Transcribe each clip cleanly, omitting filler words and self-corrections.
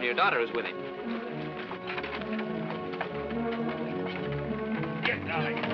your daughter is with him. Get down.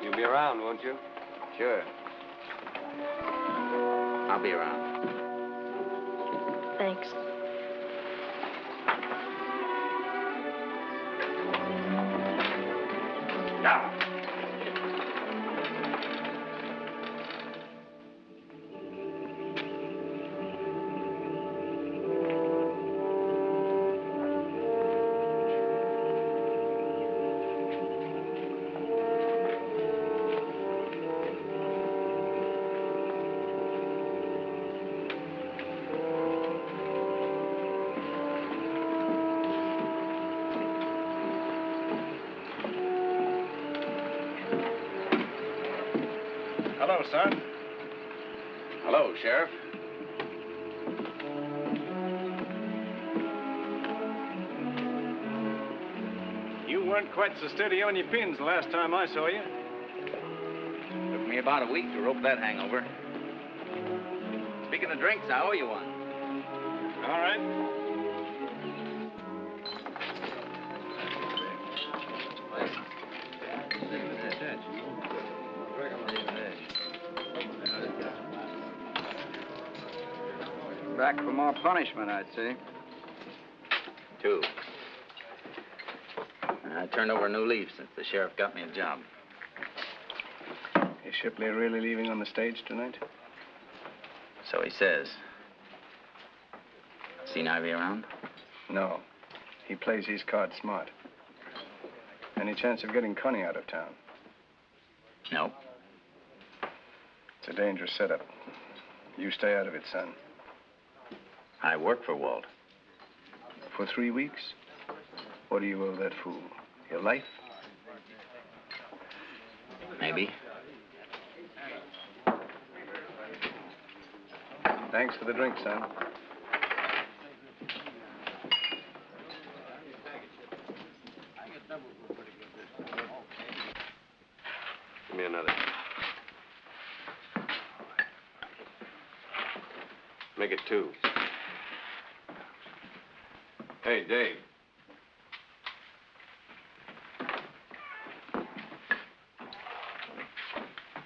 You'll be around, won't you? Sure. I'll be around. Thanks. Down. Hello, son. Hello, Sheriff. You weren't quite so steady on your pins the last time I saw you. Took me about a week to rope that hangover. Speaking of drinks, I owe you one. All right. Back for more punishment, I'd say. 2. I turned over a new leaf since the sheriff got me a job. Is Shipley really leaving on the stage tonight? So he says. Seen Ivy around? No. He plays his cards smart. Any chance of getting Connie out of town? No. It's a dangerous setup. You stay out of it, son. I work for Walt. For 3 weeks? What do you owe that fool? Your life? Maybe. Thanks for the drink, son. Give me another. Make it 2. Hey, Dave.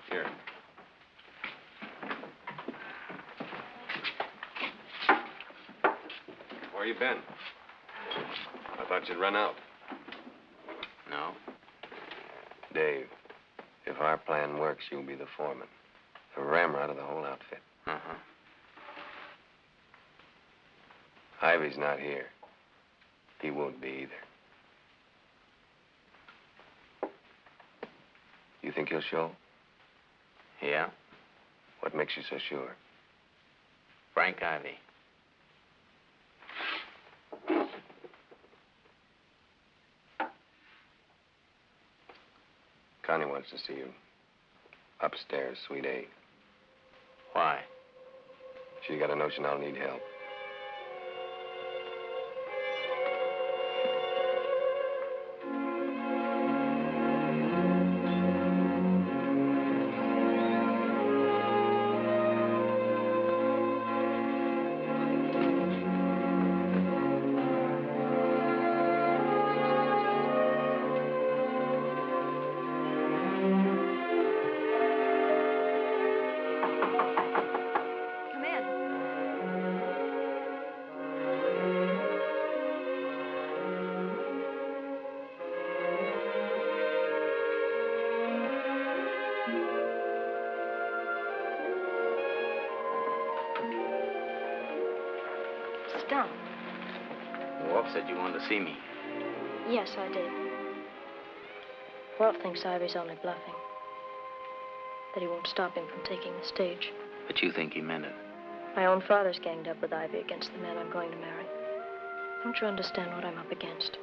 Here. Where you been? I thought you'd run out. No. Dave, if our plan works, you'll be the foreman. The ramrod of the whole outfit. Uh-huh. Ivy's not here. He won't be either. You think he'll show? Yeah. What makes you so sure? Frank Ivy. Connie wants to see you. Upstairs, Suite A. Why? She's got a notion I'll need help. Down. Walt said you wanted to see me. Yes, I did. Walt thinks Ivy's only bluffing. that he won't stop him from taking the stage. But you think he meant it. My own father's ganged up with Ivy against the man I'm going to marry. Don't you understand what I'm up against?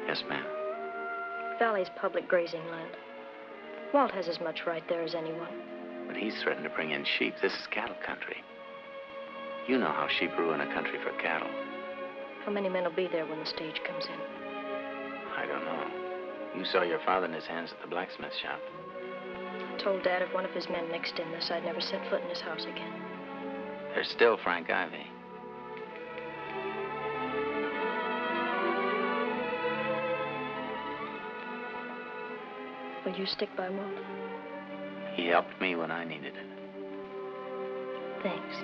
Yes, ma'am. Valley's public grazing land. Walt has as much right there as anyone. But he's threatened to bring in sheep. This is cattle country. You know how sheep ruin a country for cattle. How many men will be there when the stage comes in? I don't know. You saw your father in his hands at the blacksmith shop. I told Dad if one of his men mixed in this, I'd never set foot in his house again. There's still Frank Ivy. Will you stick by Walt? He helped me when I needed it. Thanks.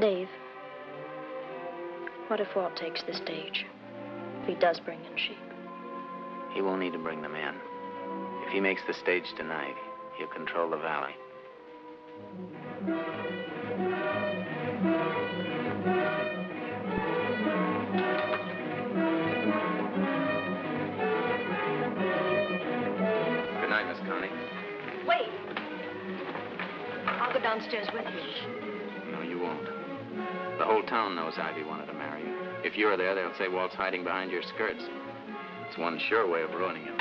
Dave, what if Walt takes the stage? If he does bring in sheep? He won't need to bring them in. If he makes the stage tonight, he'll control the valley. Good night, Miss Connie. Wait! I'll go downstairs with you. No, you won't. The whole town knows Ivy wanted to marry you. If you're there, they'll say Walt's hiding behind your skirts. It's one sure way of ruining him.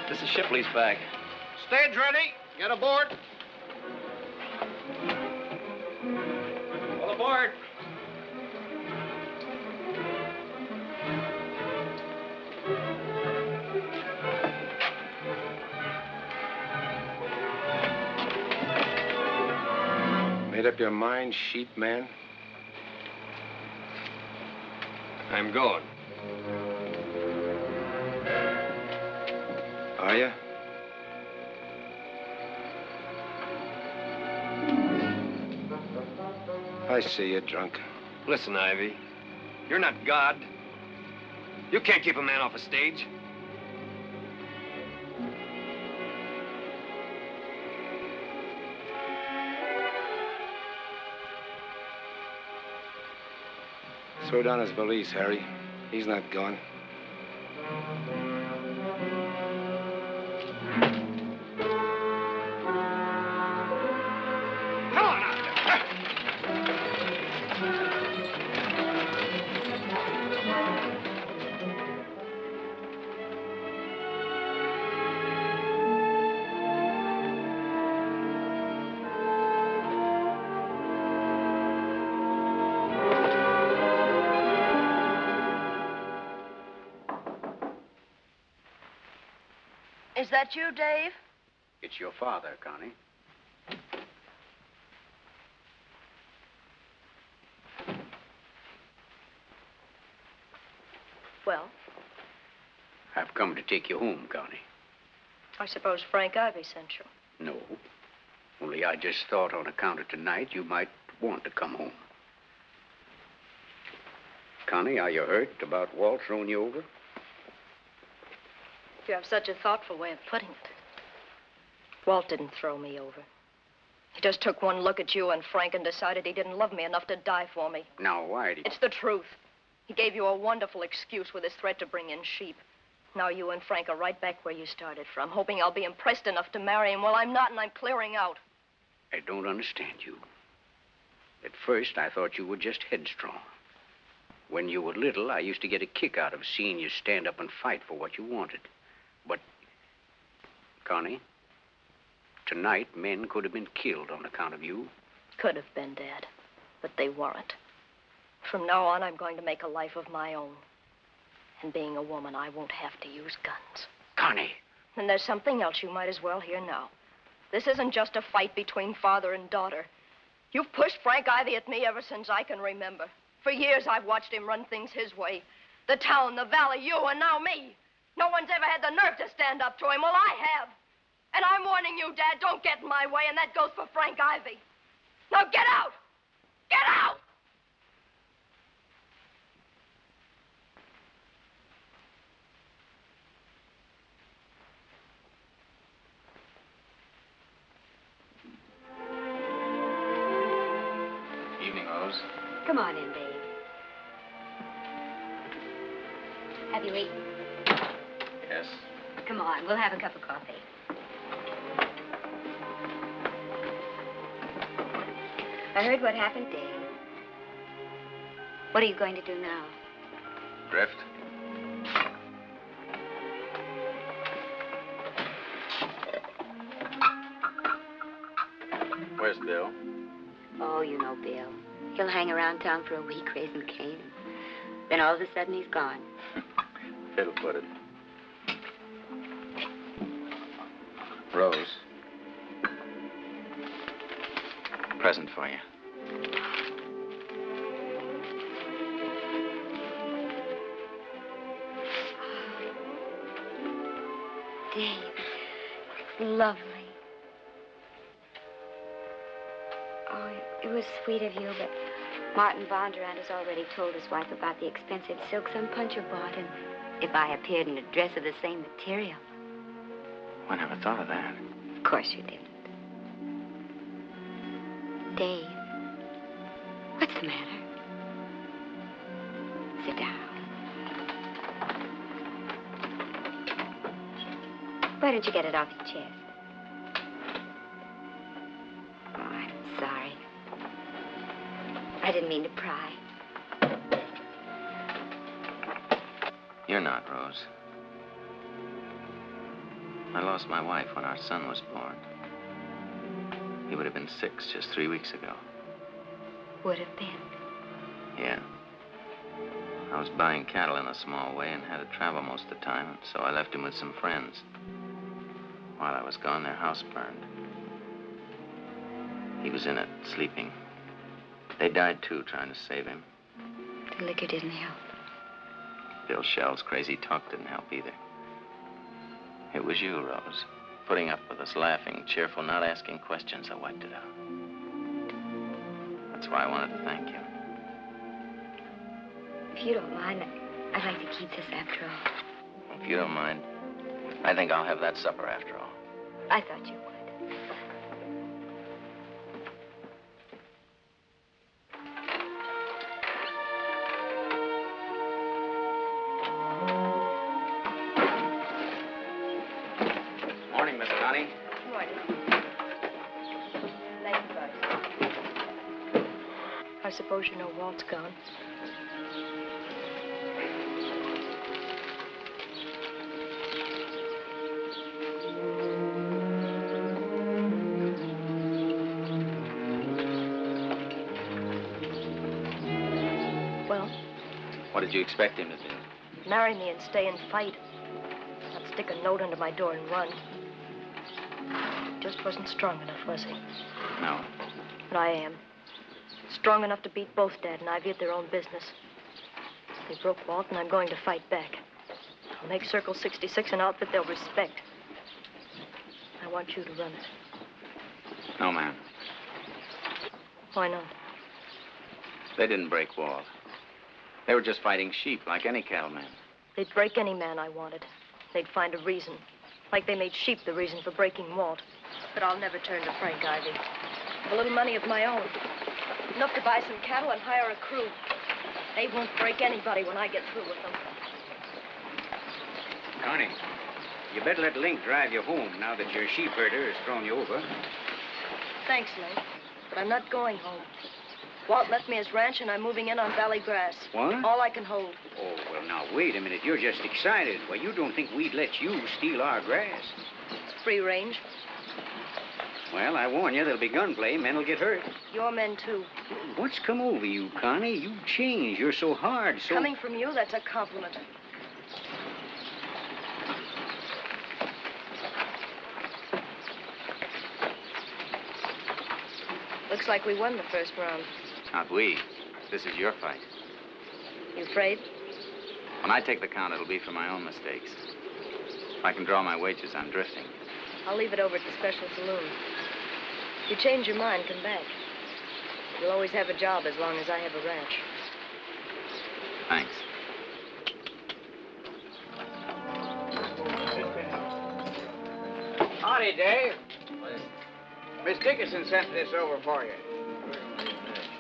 This is Shipley's bag. Stage ready. Get aboard. All aboard. Made up your mind, sheep man? I'm going. Are you? I see you're drunk. Listen, Ivy. You're not God. You can't keep a man off a stage. Throw down his valise, Harry. He's not going. Is that you, Dave? It's your father, Connie. Well, come to take you home, Connie. I suppose Frank Ivy sent you. No. Only I just thought on account of tonight you might want to come home. Connie, are you hurt about Walt throwing you over? You have such a thoughtful way of putting it. Walt didn't throw me over. He just took one look at you and Frank and decided he didn't love me enough to die for me. Now, why did he... It's the truth. He gave you a wonderful excuse with his threat to bring in sheep. Now you and Frank are right back where you started from, hoping I'll be impressed enough to marry him. Well, I'm not, and I'm clearing out. I don't understand you. At first, I thought you were just headstrong. When you were little, I used to get a kick out of seeing you stand up and fight for what you wanted. But, Connie, tonight men could have been killed on account of you. Could have been, Dad, but they weren't. From now on, I'm going to make a life of my own. And being a woman, I won't have to use guns. Connie! And there's something else you might as well hear now. This isn't just a fight between father and daughter. You've pushed Frank Ivy at me ever since I can remember. For years, I've watched him run things his way. The town, the valley, you, and now me. No one's ever had the nerve to stand up to him. Well, I have. And I'm warning you, Dad, don't get in my way, and that goes for Frank Ivy. Now get out! Get out! Evening, Rose. Come on in, Dave. Have you eaten? Yes. Come on, we'll have a cup of coffee. I heard what happened, Dave. What are you going to do now? Drift? Where's Bill? Oh, you know Bill. He'll hang around town for a week raising cane. Then all of a sudden he's gone. Fiddle footed. Rose. Present for you. Dave, it's lovely. Oh, it was sweet of you, but Martin Vonderand has already told his wife about the expensive silk some puncher bought, and if I appeared in a dress of the same material. I never thought of that. Of course you didn't. Dave, what's the matter? Sit down. Why don't you get it off your chest? Oh, I'm sorry. I didn't mean to pry. You're not, Rose. I lost my wife when our son was born. He would have been 6 just 3 weeks ago. Would have been. Yeah. I was buying cattle in a small way and had to travel most of the time, so I left him with some friends. While I was gone, their house burned. He was in it, sleeping. They died, too, trying to save him. The liquor didn't help. Bill Shell's crazy talk didn't help either. It was you, Rose. Putting up with us, laughing, cheerful, not asking questions, that wiped it out. That's why I wanted to thank you. If you don't mind, I'd like to keep this after all. If you don't mind, I think I'll have that supper after all. I thought you would. Morning, Miss Connie. Morning. I suppose you know Walt's gone. Well? What did you expect him to do? Marry me and stay and fight. Not stick a note under my door and run. Just wasn't strong enough, was he? No. But I am. Strong enough to beat both Dad and Ivy at their own business. They broke Walt, and I'm going to fight back. I'll make Circle 66 an outfit they'll respect. I want you to run it. No, ma'am. Why not? They didn't break Walt. They were just fighting sheep like any cattleman. They'd break any man I wanted. They'd find a reason. Like they made sheep the reason for breaking Walt. But I'll never turn to Frank Ivy. I've a little money of my own. Enough to buy some cattle and hire a crew. They won't break anybody when I get through with them. Connie, you better let Link drive you home now that your sheep herder has thrown you over. Thanks, Link. But I'm not going home. Walt left me his ranch, and I'm moving in on Valley Grass. What? All I can hold. Oh, well, now, wait a minute. You're just excited. Well, you don't think we'd let you steal our grass. It's free range. Well, I warn you, there'll be gunplay. Men will get hurt. Your men, too. What's come over you, Connie? You've changed. You're so hard, so... Coming from you, that's a compliment. Looks like we won the first round. Not we. This is your fight. You afraid? When I take the count, it'll be for my own mistakes. If I can draw my wages, I'm drifting. I'll leave it over at the special saloon. If you change your mind, come back. You'll always have a job as long as I have a ranch. Thanks. Howdy, Dave. Miss Dickinson sent this over for you.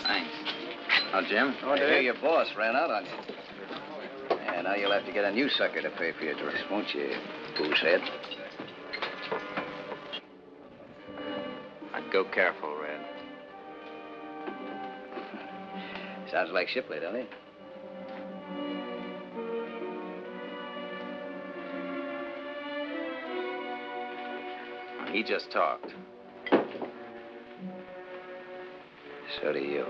Thanks. Oh, Jim? Oh, I hear your boss ran out on you. Yeah, now you'll have to get a new sucker to pay for your dress, won't you, goosehead? I'd go careful, Red. Sounds like Shipley, don't it? Well, he just talked. So do you.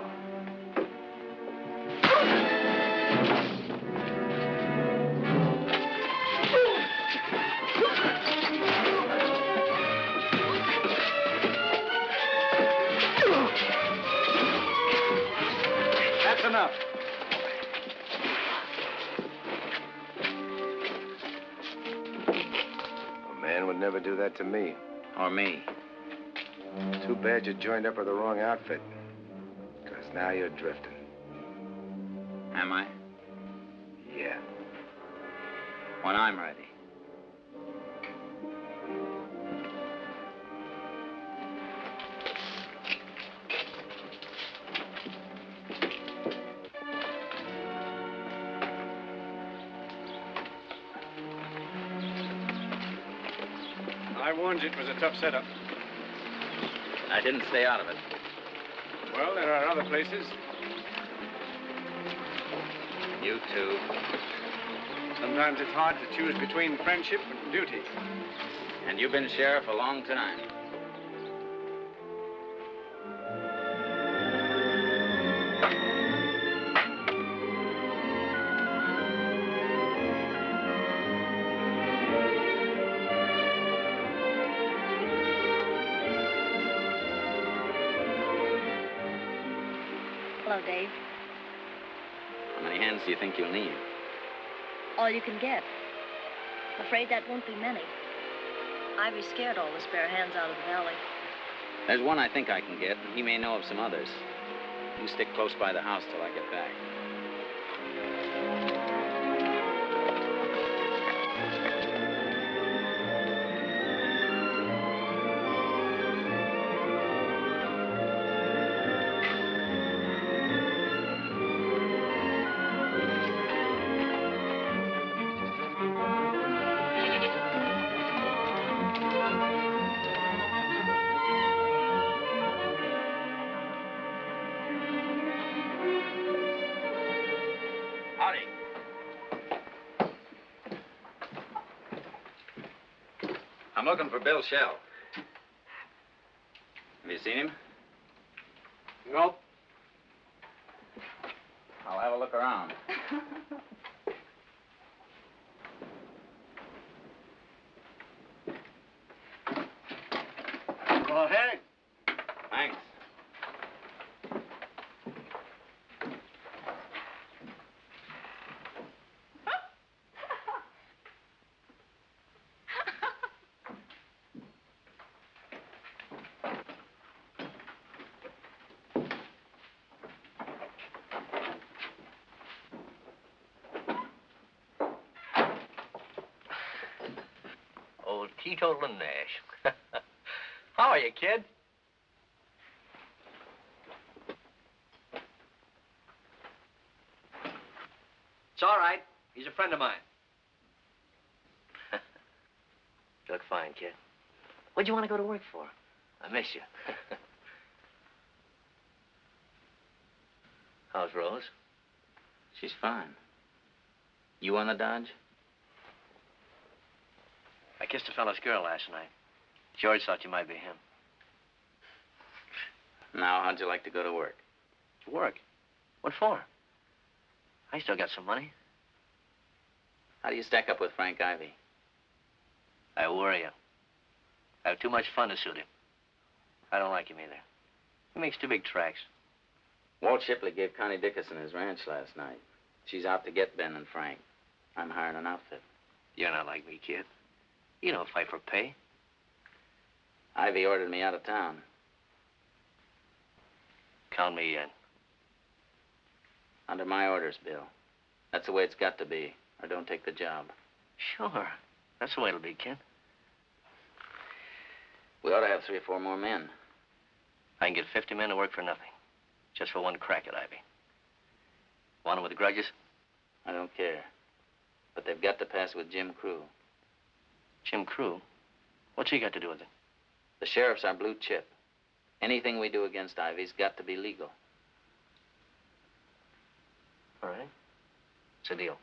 That's enough. A man would never do that to me. Or me. Too bad you joined up with the wrong outfit. Because now you're drifting. Am I? Yeah. When I'm ready. I warned you it was a tough setup. I didn't stay out of it. Well, there are other places. You too. Sometimes it's hard to choose between friendship and duty. And you've been sheriff a long time. Hello, Dave. How many hands do you think you'll need? All you can get. I'm afraid that won't be many. Ivy scared all the spare hands out of the valley. There's one I think I can get, and he may know of some others. You stick close by the house till I get back. I'm looking for Bill Shell. Have you seen him? Nope. I'll have a look around. Go ahead. Thanks. teetotaling Nash. How are you, kid? It's all right. He's a friend of mine. You look fine, kid. What'd you want to go to work for? I miss you. How's Rose? She's fine. You on the Dodge? I kissed a fellow's girl last night. George thought you might be him. Now, how'd you like to go to work? Work? What for? I still got some money. How do you stack up with Frank Ivy? I worry you. I have too much fun to suit him. I don't like him either. He makes too big tracks. Walt Shipley gave Connie Dickerson his ranch last night. She's out to get Ben and Frank. I'm hiring an outfit. You're not like me, kid. You don't fight for pay. Ivy ordered me out of town. Count me in. Under my orders, Bill. That's the way it's got to be, or don't take the job. Sure. That's the way it'll be, kid. We ought to have 3 or 4 more men. I can get 50 men to work for nothing. Just for one crack at Ivy. Want them with grudges? I don't care. But they've got to pass with Jim Crew. Jim Crew? What's he got to do with it? The sheriff's our blue chip. Anything we do against Ivy's got to be legal. All right. It's a deal.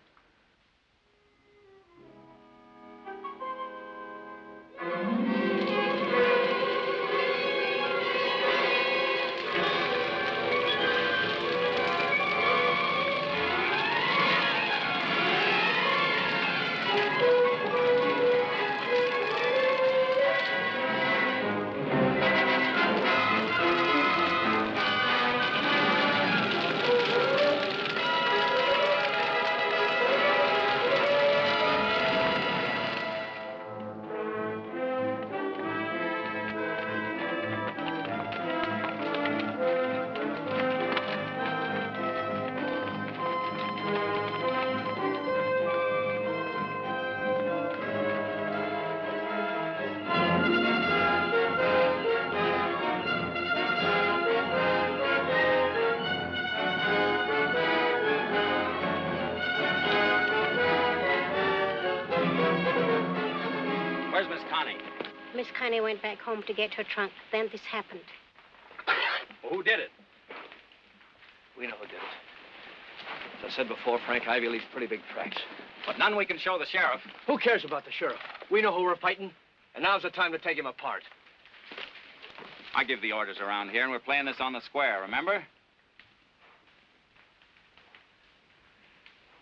Where's Miss Connie? Miss Connie went back home to get her trunk. Then this happened. Well, who did it? We know who did it. As I said before, Frank Ivy leaves pretty big tracks. But none we can show the sheriff. Who cares about the sheriff? We know who we're fighting, and now's the time to take him apart. I give the orders around here, and we're playing this on the square, remember?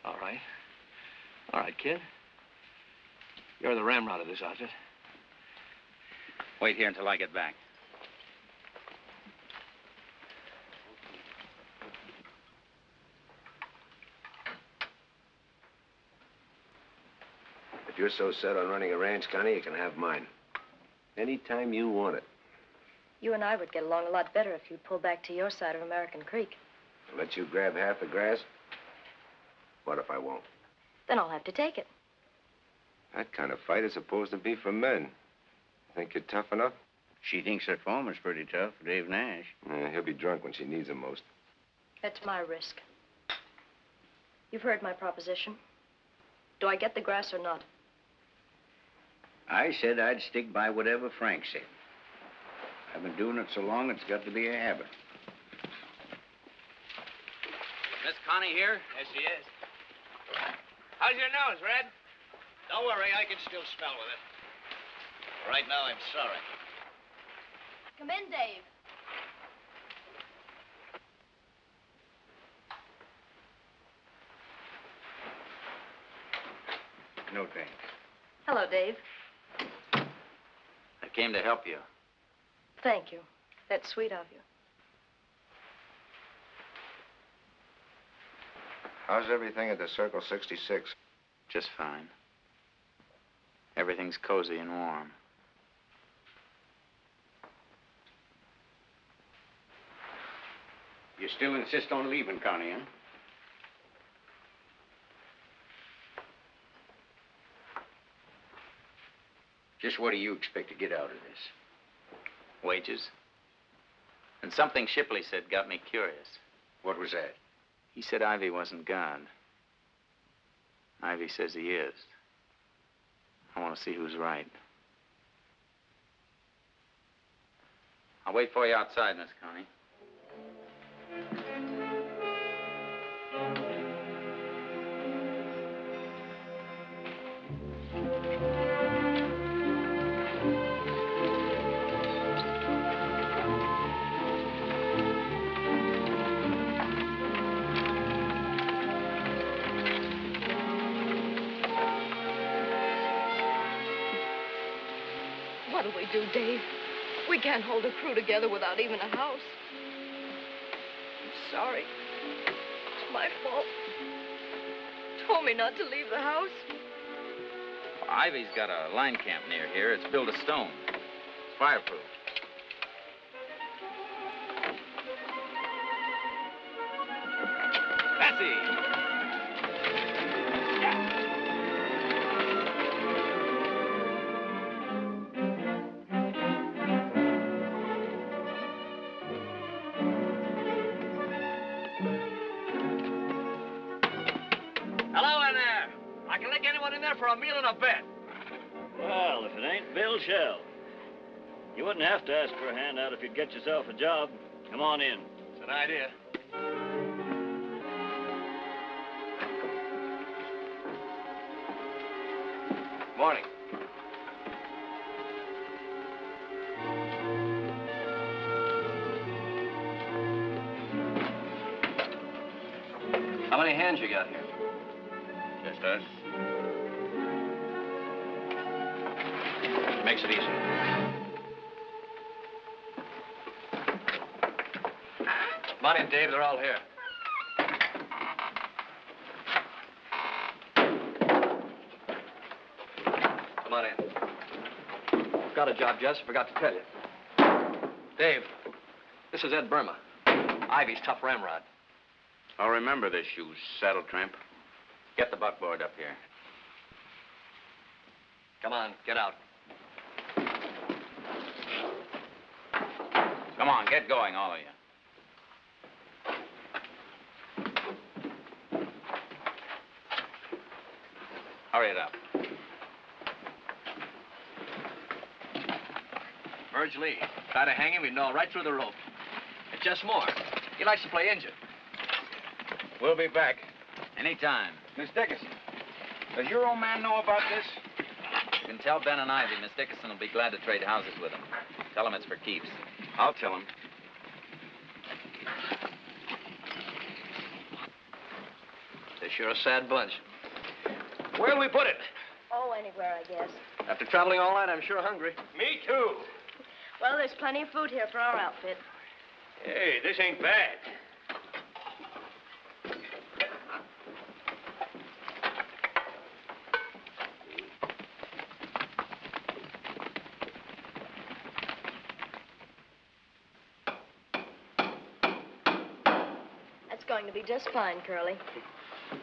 All right. All right, kid. You're the ramrod of this outfit. Wait here until I get back. If you're so set on running a ranch, Connie, you can have mine. Anytime you want it. You and I would get along a lot better if you'd pull back to your side of American Creek. I'll let you grab half the grass. What if I won't? Then I'll have to take it. That kind of fight is supposed to be for men. Think you're tough enough? She thinks that foreman's pretty tough, Dave Nash. Yeah, he'll be drunk when she needs him most. That's my risk. You've heard my proposition. Do I get the grass or not? I said I'd stick by whatever Frank said. I've been doing it so long, it's got to be a habit. Miss Connie here? Yes, she is. How's your nose, Red? Don't worry, I can still smell with it. Right now, I'm sorry. Come in, Dave. No thanks. Hello, Dave. I came to help you. Thank you. That's sweet of you. How's everything at the Circle 66? Just fine. Everything's cozy and warm. You still insist on leaving, Connie, huh? Just what do you expect to get out of this? Wages. And something Shipley said got me curious. What was that? He said Ivy wasn't God. Ivy says he is. I want to see who's right. I'll wait for you outside, Miss Coney. What'll we do, Dave? We can't hold a crew together without even a house. I'm sorry. It's my fault. Told me not to leave the house. Well, Ivy's got a line camp near here. It's built of stone. It's fireproof. Bessie! Hello in there. I can lick anyone in there for a meal and a bet. Well, if it ain't Bill Shell. You wouldn't have to ask for a handout if you'd get yourself a job. Come on in. It's an idea. Morning. How many hands you got here? Just us. Makes it easy. Bonnie and Dave, they're all here. Come on in. Got a job, Jess. Forgot to tell you. Dave, this is Ed Burma. Ivy's tough ramrod. I'll remember this, you saddle tramp. Get the buckboard up here. Come on, get out. Come on, get going, all of you. Hurry it up. Verge Lee. Try to hang him, we'd gnaw right through the rope. It's just more. He likes to play Injun. We'll be back. Anytime. Miss Dickinson, does your old man know about this? You can tell Ben and Ivy Miss Dickinson will be glad to trade houses with him. Tell him it's for keeps. I'll tell him. They're sure a sad bunch. Where'll we put it? Oh, anywhere, I guess. After traveling all night, I'm sure hungry. Me too. Well, there's plenty of food here for our outfit. Hey, this ain't bad. That's going to be just fine, Curly.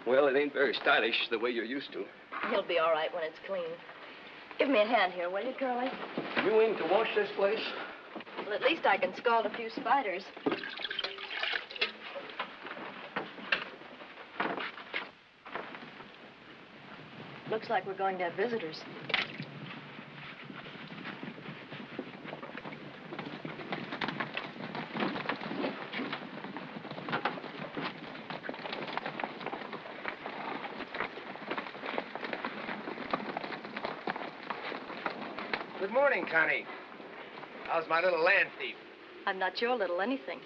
Well, it ain't very stylish the way you're used to. He'll be all right when it's clean. Give me a hand here, will you, Curly? You aim to wash this place? Well, at least I can scald a few spiders. Looks like we're going to have visitors. Good morning, Connie. How's my little land thief? I'm not your little anything.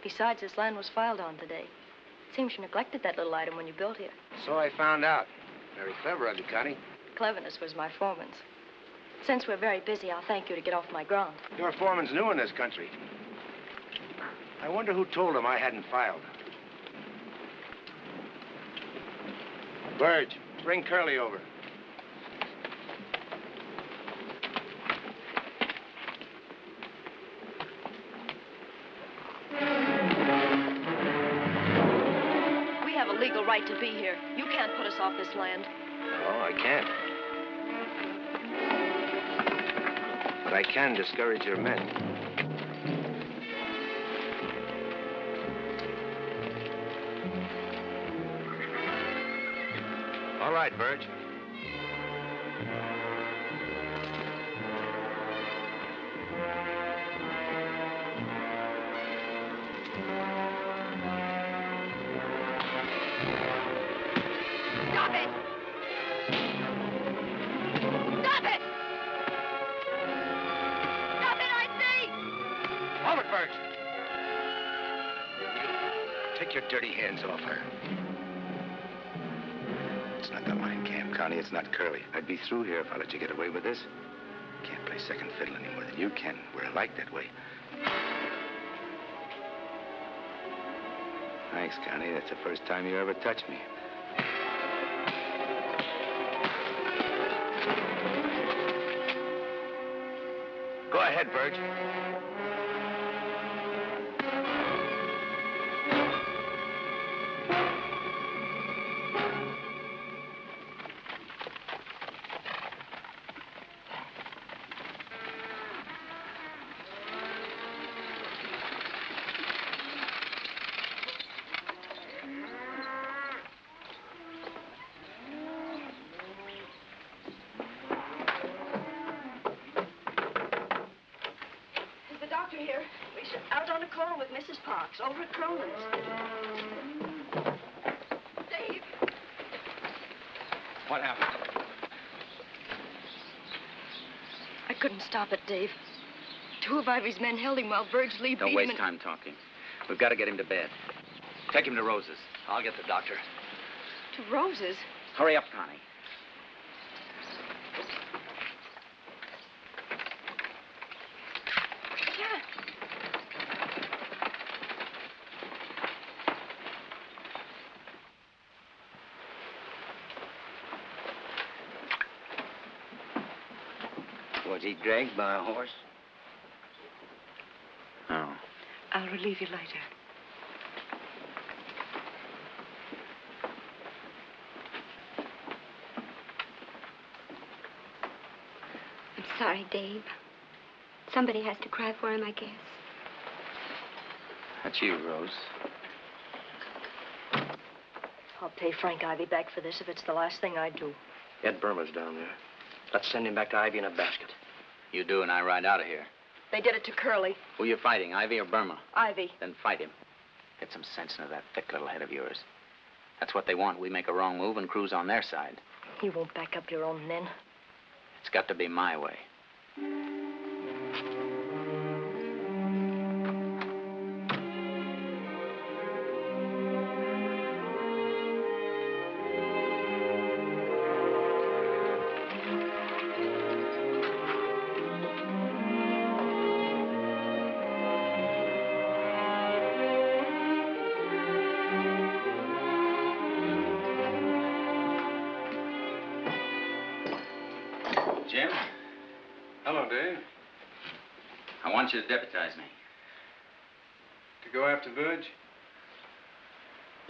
Besides, this land was filed on today. It seems you neglected that little item when you built here. So I found out. Very clever of you, Connie. Cleverness was my foreman's. Since we're very busy, I'll thank you to get off my ground. Your foreman's new in this country. I wonder who told him I hadn't filed. Burge, bring Curly over. We have a legal right to be here. You can't put us off this land. No, I can't. I can discourage your men. All right, Burge. Stop it! Stop it! Stop it, I say! Hold it, Burge. Take your dirty hands off her. It's not the mine camp, Connie. It's not Curly. I'd be through here if I let you get away with this. Can't play second fiddle any more than you can. We're alike that way. Thanks, Connie. That's the first time you ever touched me. Go ahead, Burge. Is the doctor here? He's out on a call with Mrs. Parks over at Cronin's. Dave! What happened? I couldn't stop it, Dave. Two of Ivy's men held him while Burge Lee beat Don't him waste and... time talking. We've got to get him to bed. Take him to Rose's. I'll get the doctor. To Rose's? Hurry up, Connie. Was he dragged by a horse? No. I'll relieve you later. I'm sorry, Dave. Somebody has to cry for him, I guess. That's you, Rose. I'll pay Frank Ivy back for this if it's the last thing I do. Ed Burma's down there. Let's send him back to Ivy in a basket. You do, and I ride out of here. They did it to Curly. Who you fighting, Ivy or Burma? Ivy. Then fight him. Get some sense into that thick little head of yours. That's what they want. We make a wrong move and cruise on their side. You won't back up your own men. It's got to be my way. Jim, Hello, Dave. I want you to deputize me. To go after Burge?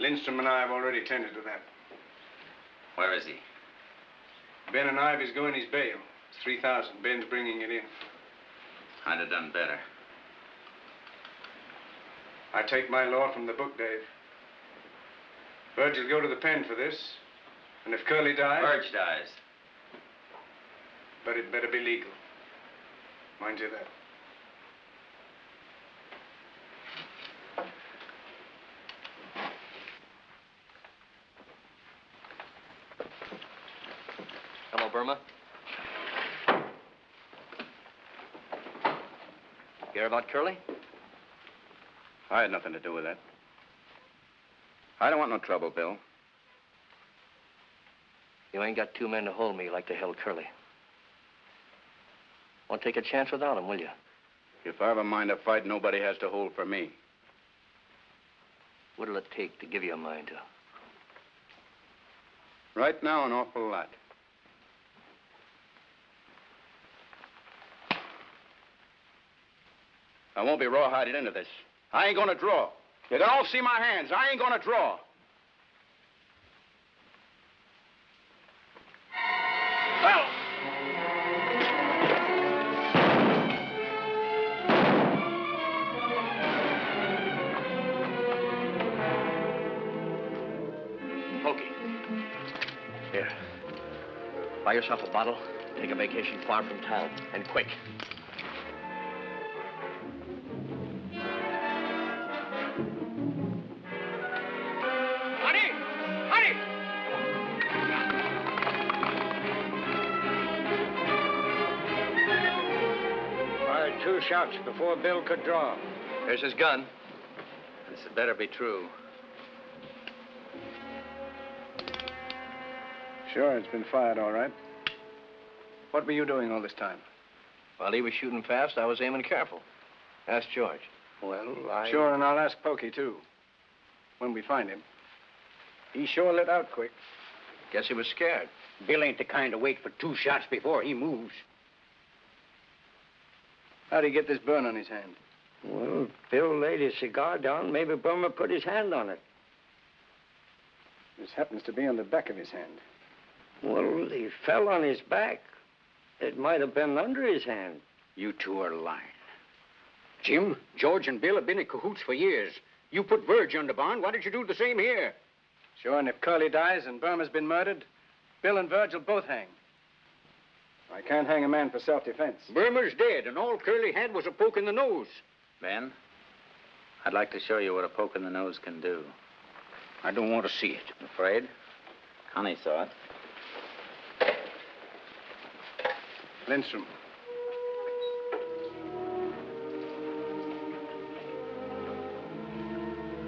Lindstrom and I have already tended to that. Where is he? Ben and Ivy's going his bail. It's 3,000. Ben's bringing it in. I'd have done better. I take my law from the book, Dave. Burge will go to the pen for this. And if Curly dies... Burge dies. But it better be legal. Mind you that. Hello, Burma. Hear about Curly? I had nothing to do with that. I don't want no trouble, Bill. You ain't got two men to hold me like they held Curly. Won't take a chance without him, will you? If I have a mind to fight, nobody has to hold for me. What'll it take to give you a mind to? Right now, an awful lot. I won't be rawhided into this. I ain't gonna draw. You can all see my hands. I ain't gonna draw. pokey. Here. Buy yourself a bottle. Take a vacation far from town. And quick. Honey! Honey! 2 shots before Bill could draw. Here's his gun. This had better be true. Sure, it's been fired, all right. What were you doing all this time? While he was shooting fast, I was aiming careful. Ask George. Well, Sure, and I'll ask Pokey, too. When we find him. He sure lit out quick. Guess he was scared. Bill ain't the kind to wait for 2 shots before he moves. How'd he get this burn on his hand? Well, Bill laid his cigar down. Maybe Burma put his hand on it. This happens to be on the back of his hand. Well, he fell on his back. It might have been under his hand. You two are lying. Jim, George and Bill have been in cahoots for years. You put Verge under bond. Why don't you do the same here? Sure, and if Curly dies and Burma's been murdered, Bill and Verge will both hang. I can't hang a man for self-defense. Burma's dead, and all Curly had was a poke in the nose. Ben, I'd like to show you what a poke in the nose can do. I don't want to see it. Afraid? Connie saw it. Lindstrom.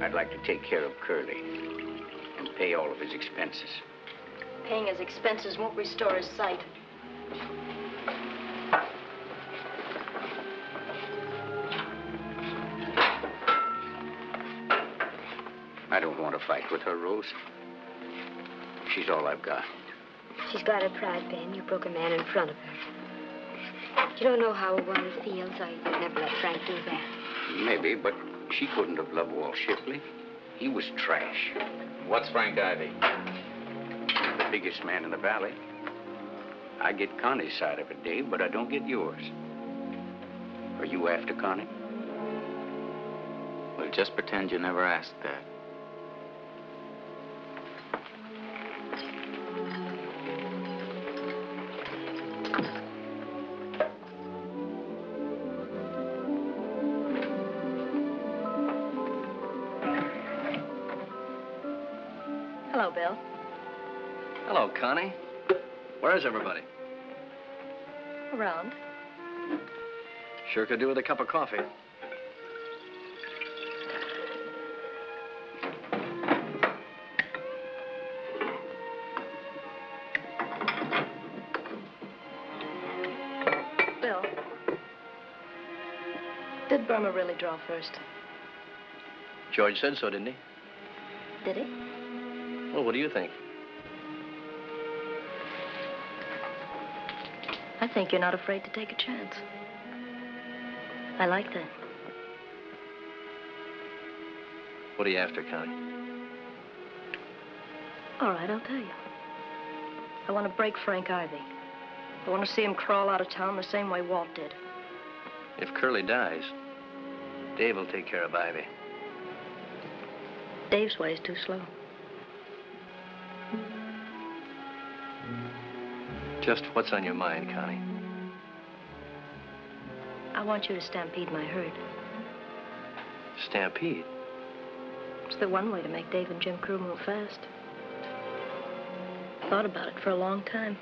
I'd like to take care of Curly and pay all of his expenses. Paying his expenses won't restore his sight. I don't want to fight with her, Rose. She's all I've got. She's got her pride, Ben. You broke a man in front of her. You don't know how a woman feels. I never let Frank do that. Maybe, but she couldn't have loved Walt Shipley. He was trash. What's Frank Ivy? The biggest man in the valley. I get Connie's side of it, Dave, but I don't get yours. Are you after Connie? Well, just pretend you never asked that. Hello, Bill. Hello, Connie. Where is everybody? Around. Sure could do with a cup of coffee. Bill. Did Burma really draw first? George said so, didn't he? Did he? Well, what do you think? I think you're not afraid to take a chance. I like that. What are you after, Connie? All right, I'll tell you. I want to break Frank Ivy. I want to see him crawl out of town the same way Walt did. If Curly dies, Dave will take care of Ivy. Dave's way is too slow. Just what's on your mind, Connie? I want you to stampede my herd. Stampede? It's the one way to make Dave and Jim Crew move fast. Thought about it for a long time.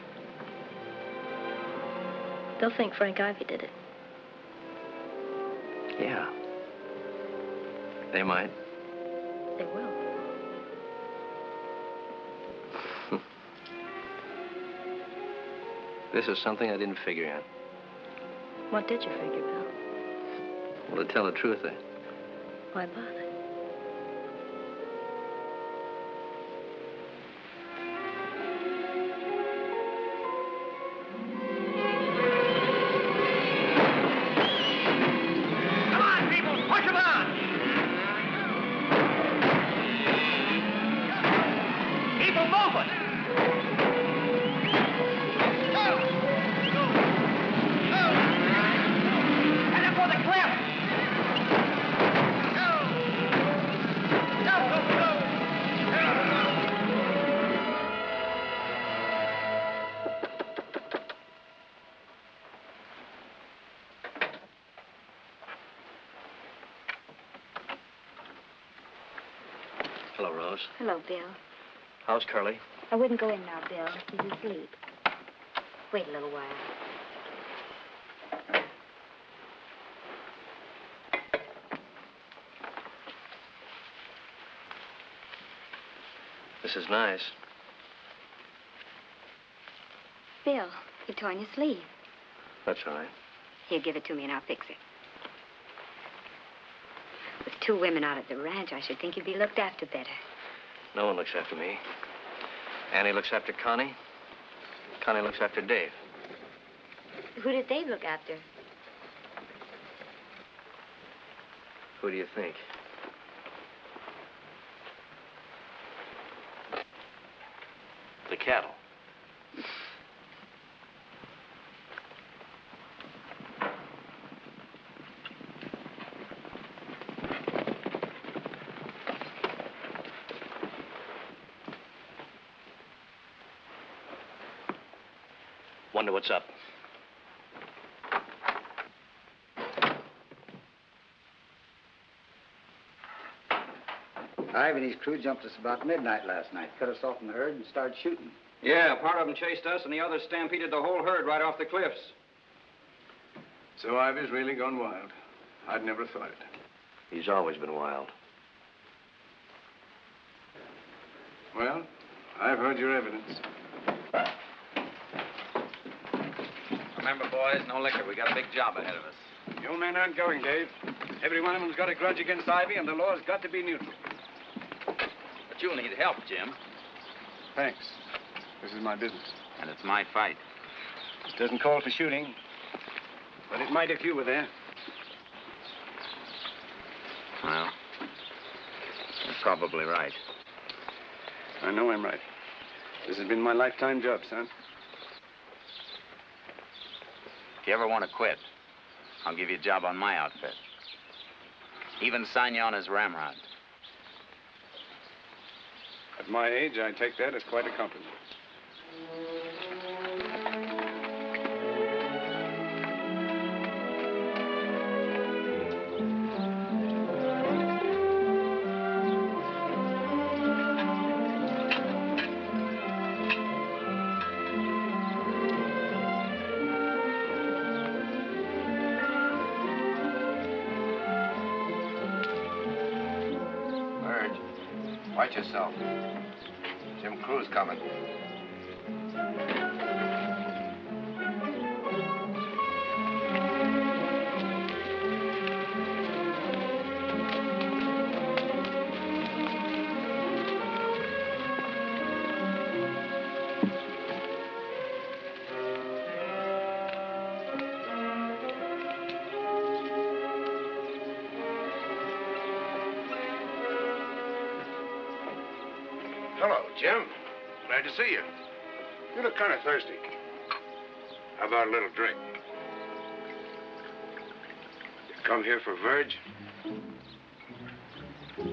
They'll think Frank Ivy did it. Yeah. They might. They will. This is something I didn't figure out. What did you figure, Bill? Well, to tell the truth, Why bother? Come on, people! Push them on! People moving! Heading for the cliff! Hello, Rose. Hello, Bill. How's Curly? I wouldn't go in now, Bill. He's asleep. Wait a little while. This is nice. Bill, you've torn your sleeve. That's all right. Here, give it to me and I'll fix it. With 2 women out at the ranch, I should think you'd be looked after better. No one looks after me. Annie looks after Connie. Connie looks after Dave. Who did Dave look after? Who do you think? The cattle. Wonder what's up. Ivy and his crew jumped us about midnight last night, cut us off from the herd and started shooting. Yeah, part of them chased us and the others stampeded the whole herd right off the cliffs. So Ivy's really gone wild. I'd never thought it. He's always been wild. Well, I've heard your evidence. Remember, boys, no liquor. We got a big job ahead of us. Your men aren't going, Dave. Every one of them's got a grudge against Ivy, and the law's got to be neutral. But you'll need help, Jim. Thanks. This is my business. And it's my fight. It doesn't call for shooting, but it might if you were there. Well, you're probably right. I know I'm right. This has been my lifetime job, son. If you ever want to quit, I'll give you a job on my outfit. Even sign you on as ramrod. At my age, I take that as quite a compliment. Watch yourself. Jim Crew's coming. Hello, Jim. Glad to see you. You look kind of thirsty. How about a little drink? You come here for Verge?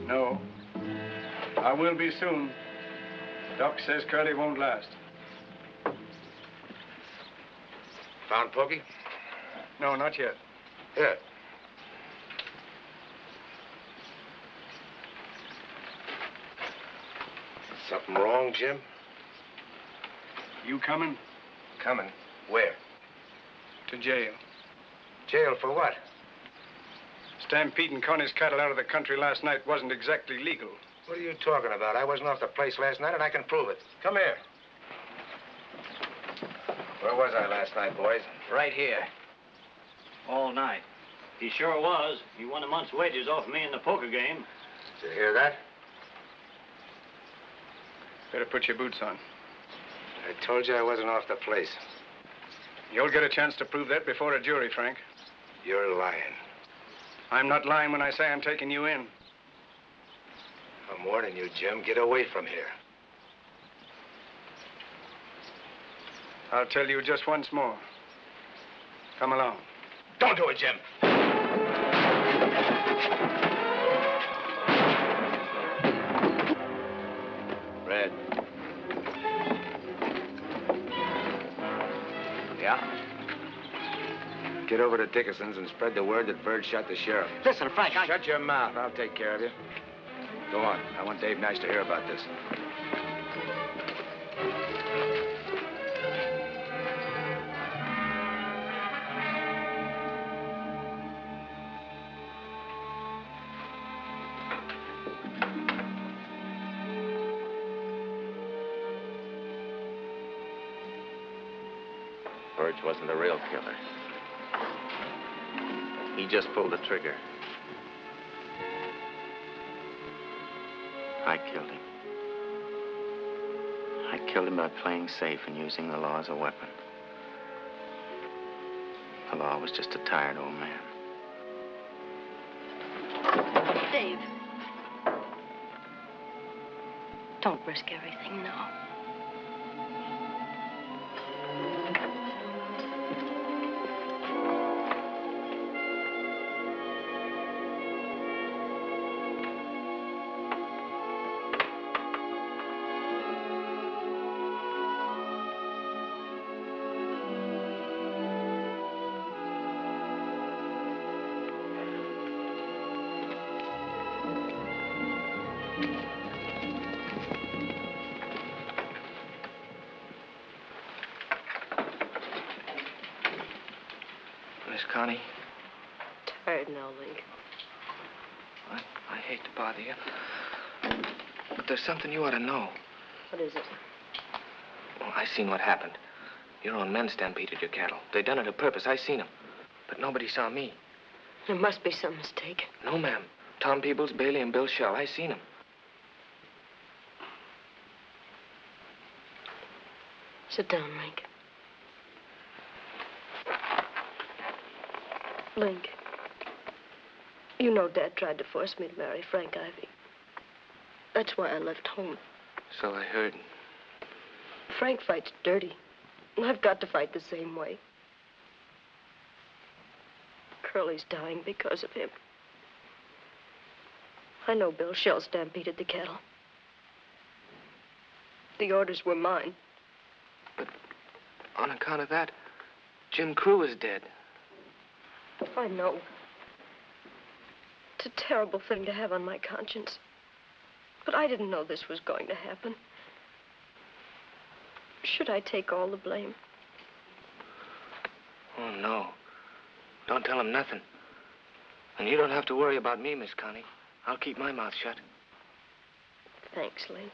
No. I will be soon. Doc says Curly won't last. Found Pokey? No, not yet. Yeah. Something wrong, Jim? You coming? Coming. Where? To jail. Jail for what? Stampeding Connie's cattle out of the country last night wasn't exactly legal. What are you talking about? I wasn't off the place last night, and I can prove it. Come here. Where was I last night, boys? Right here. All night. He sure was. He won a month's wages off me in the poker game. Did you hear that? Better put your boots on. I told you I wasn't off the place. You'll get a chance to prove that before a jury, Frank. You're lying. I'm not lying when I say I'm taking you in. I'm warning you, Jim. Get away from here. I'll tell you just once more. Come along. Don't do it, Jim. Red. Yeah? Get over to Dickerson's and spread the word that Verge shot the sheriff. Listen, Frank, Shut your mouth. I'll take care of you. Go on. I want Dave Nash to hear about this. Burge wasn't the real killer. He just pulled the trigger. I killed him. I killed him by playing safe and using the law as a weapon. The law was just a tired old man. Dave. Don't risk everything now. Miss Connie, Tired now, Link. I hate to bother you, but there's something you ought to know. What is it? Well, I seen what happened. Your own men stampeded your cattle. They done it on purpose. I seen them. But nobody saw me. There must be some mistake. No, ma'am. Tom Peebles, Bailey, and Bill Shell. I seen them. Sit down, Link. Link, you know Dad tried to force me to marry Frank Ivy. That's why I left home. So I heard. Frank fights dirty, and I've got to fight the same way. Curly's dying because of him. I know Bill Shell stampeded the cattle. The orders were mine. But on account of that, Jim Crew is dead. I know. It's a terrible thing to have on my conscience. But I didn't know this was going to happen. Should I take all the blame? Oh, no. Don't tell him nothing. And you don't have to worry about me, Miss Connie. I'll keep my mouth shut. Thanks, Link.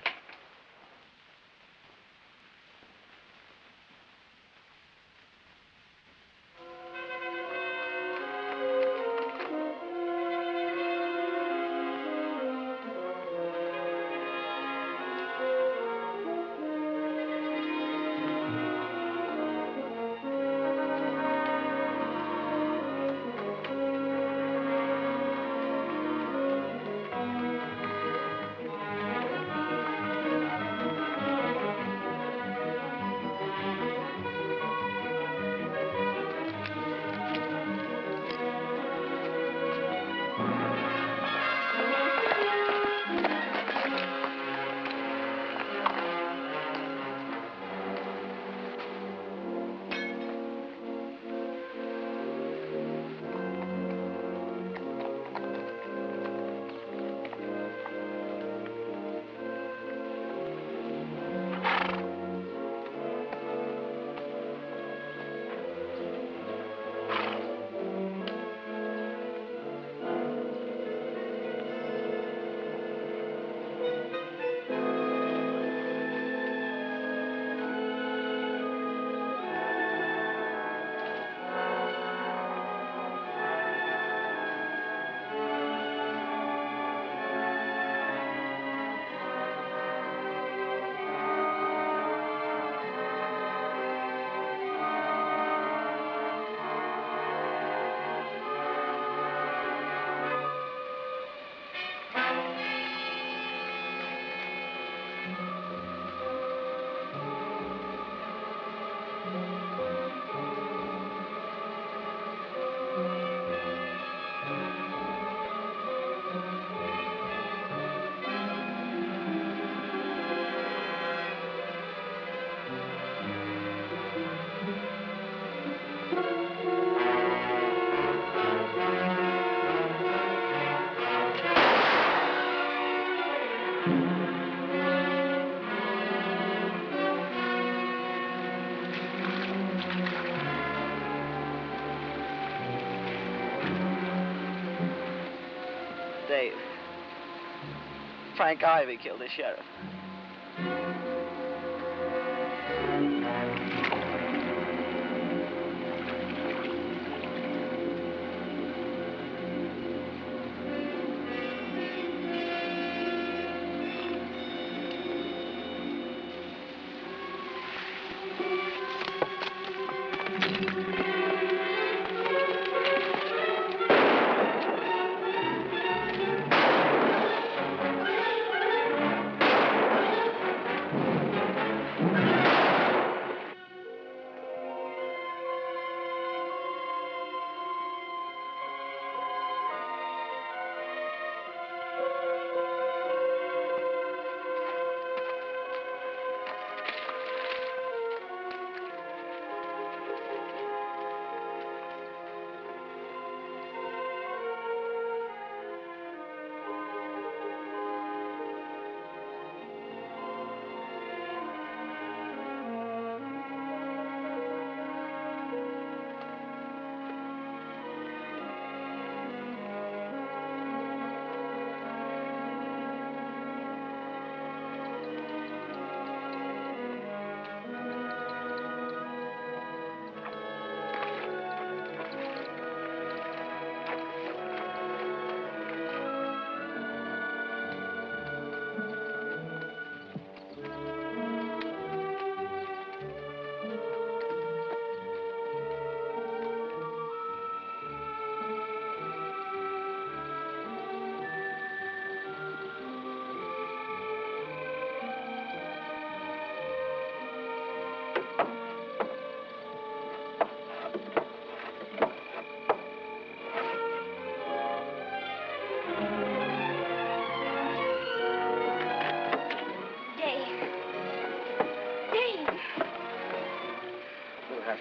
Frank Ivy killed the sheriff.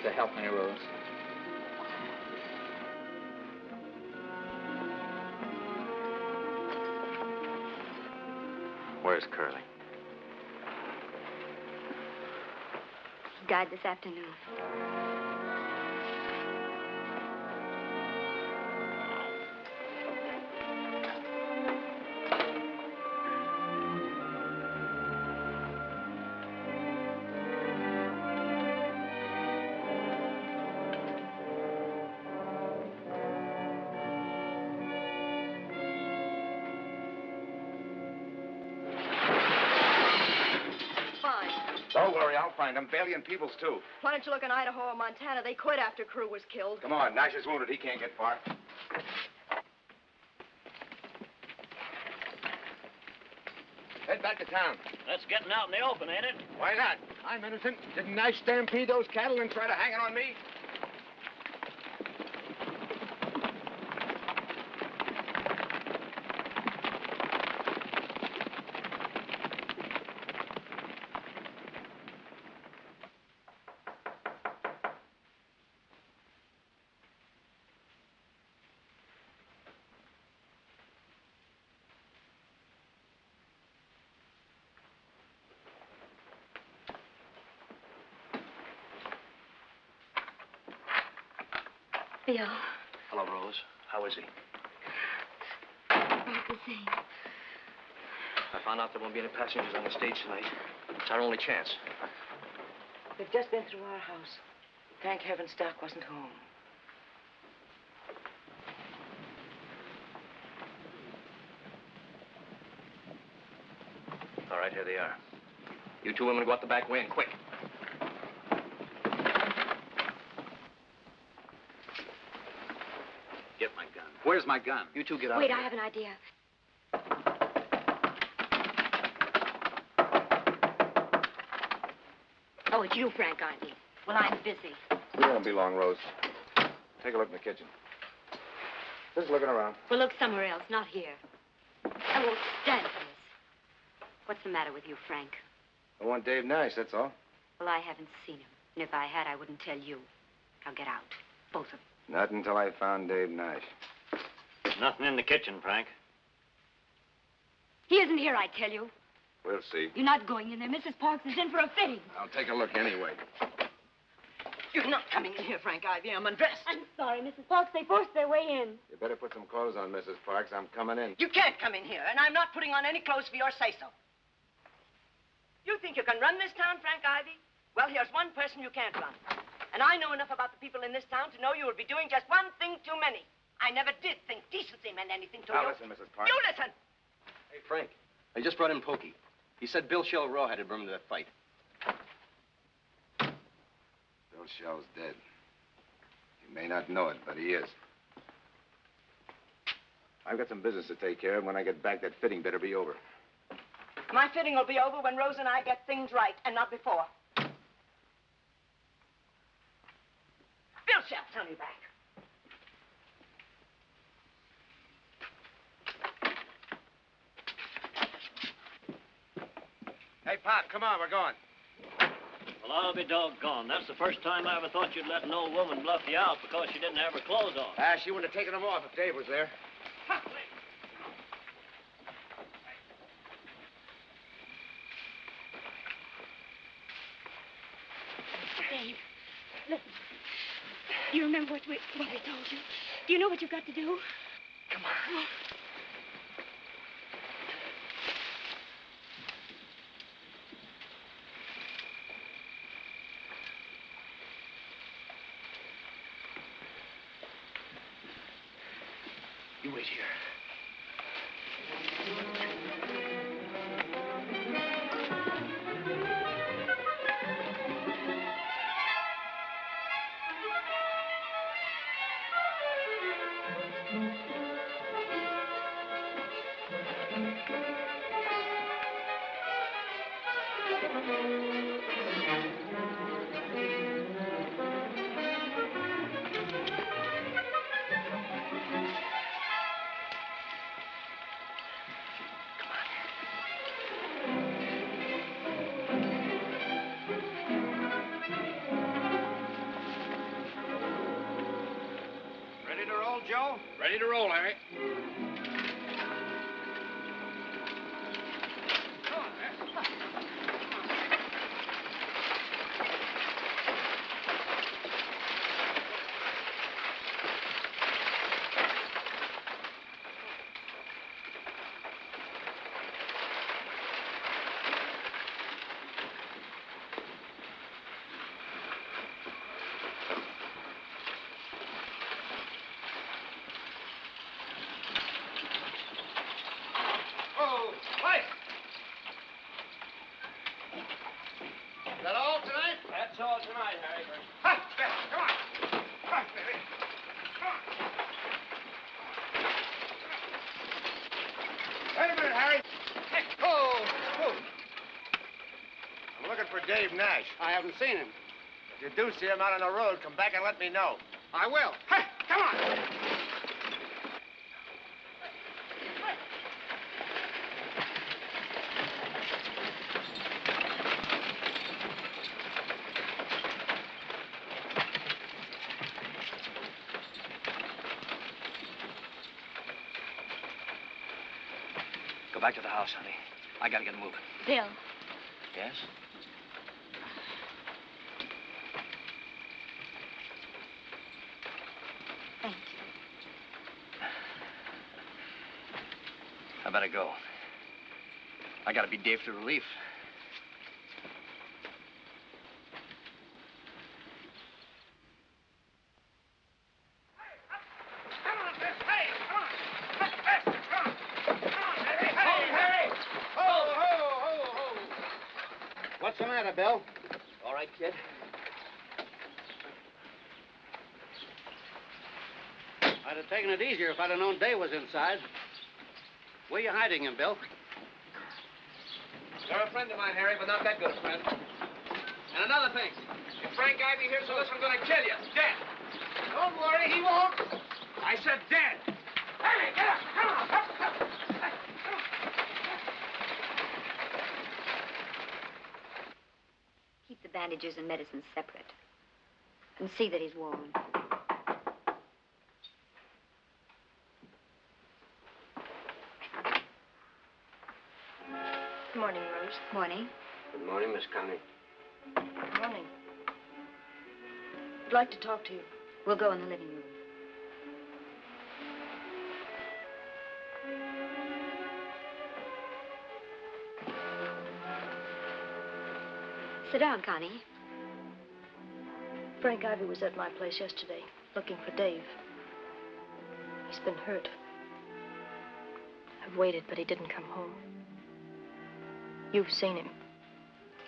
To help me, Rose. Where's Curly? He died this afternoon. Don't worry, I'll find them. Bailey and Peebles, too. Why don't you look in Idaho or Montana? They quit after Crew was killed. Come on, Nash is wounded. He can't get far. Head back to town. That's getting out in the open, ain't it? Why not? I'm innocent. Didn't Nash stampede those cattle and try to hang it on me? Bill. Hello, Rose. How is he? About the same. I found out there won't be any passengers on the stage tonight. It's our only chance. We've just been through our house. Thank heavens Doc wasn't home. All right, here they are. You two women go out the back way and quick. Get my gun. Where's my gun? You two get out. Wait, I have an idea. Oh, it's you, Frank, aren't you? Well, I'm busy. We won't be long, Rose. Take a look in the kitchen. Just looking around. We'll look somewhere else, not here. I won't stand for this. What's the matter with you, Frank? I want Dave Nash, that's all. Well, I haven't seen him. And if I had, I wouldn't tell you. Now get out. Both of them. Not until I found Dave Nash. Nothing in the kitchen, Frank. He isn't here, I tell you. We'll see. You're not going in there. Mrs. Parks is in for a fitting. I'll take a look anyway. You're not coming in here, Frank Ivy. I'm undressed. I'm sorry, Mrs. Parks. They forced their way in. You better put some clothes on, Mrs. Parks. I'm coming in. You can't come in here, and I'm not putting on any clothes for your say-so. You think you can run this town, Frank Ivy? Well, here's one person you can't run. And I know enough about the people in this town to know you will be doing just one thing too many. I never did think decency meant anything to you. Now, listen, Mrs. Parks. You listen! Hey, Frank, I just brought in Pokey. He said Bill Shell rawheaded Berman to that fight. Bill Shell's dead. You may not know it, but he is. I've got some business to take care of. When I get back, that fitting better be over. My fitting will be over when Rose and I get things right, and not before. Bill Shell, tell me back. Hey, Pop, come on, we're going. Well, I'll be doggone. That's the first time I ever thought you'd let an old woman bluff you out because she didn't have her clothes on. She wouldn't have taken them off if Dave was there. Dave, listen. Do you remember what we told you? Do you know what you've got to do? Come on. You wait here. Ready to roll, Joe? Ready to roll, Harry. Oh, right. Is that all tonight? That's all tonight, Harry. Ha! Come on. Come on, baby. Come on. Wait a minute, Harry. Hey. Oh, oh. I'm looking for Dave Nash. I haven't seen him. If you do see him out on the road, come back and let me know. I will. Hey, come on. Go back to the house, honey. I gotta get moving. Bill. Yes? Thank you. I better go. I gotta be Dave to relief. What's the matter, Bill? All right, kid? I'd have taken it easier if I'd have known Dave was inside. Where you hiding him, Bill? You're a friend of mine, Harry, but not that good a friend. And another thing, if Frank Ivy hears of this, I'm going to kill you. Dead. Don't worry, he won't. I said dead. Harry, get up. Come on. Up. Keep the bandages and medicines separate. And see that he's warm. Good morning, Rose. Morning. Good morning, Miss Connie. Good morning. I'd like to talk to you. We'll go in the living room. Sit down, Connie. Frank Ivy was at my place yesterday, looking for Dave. He's been hurt. I've waited, but he didn't come home. You've seen him.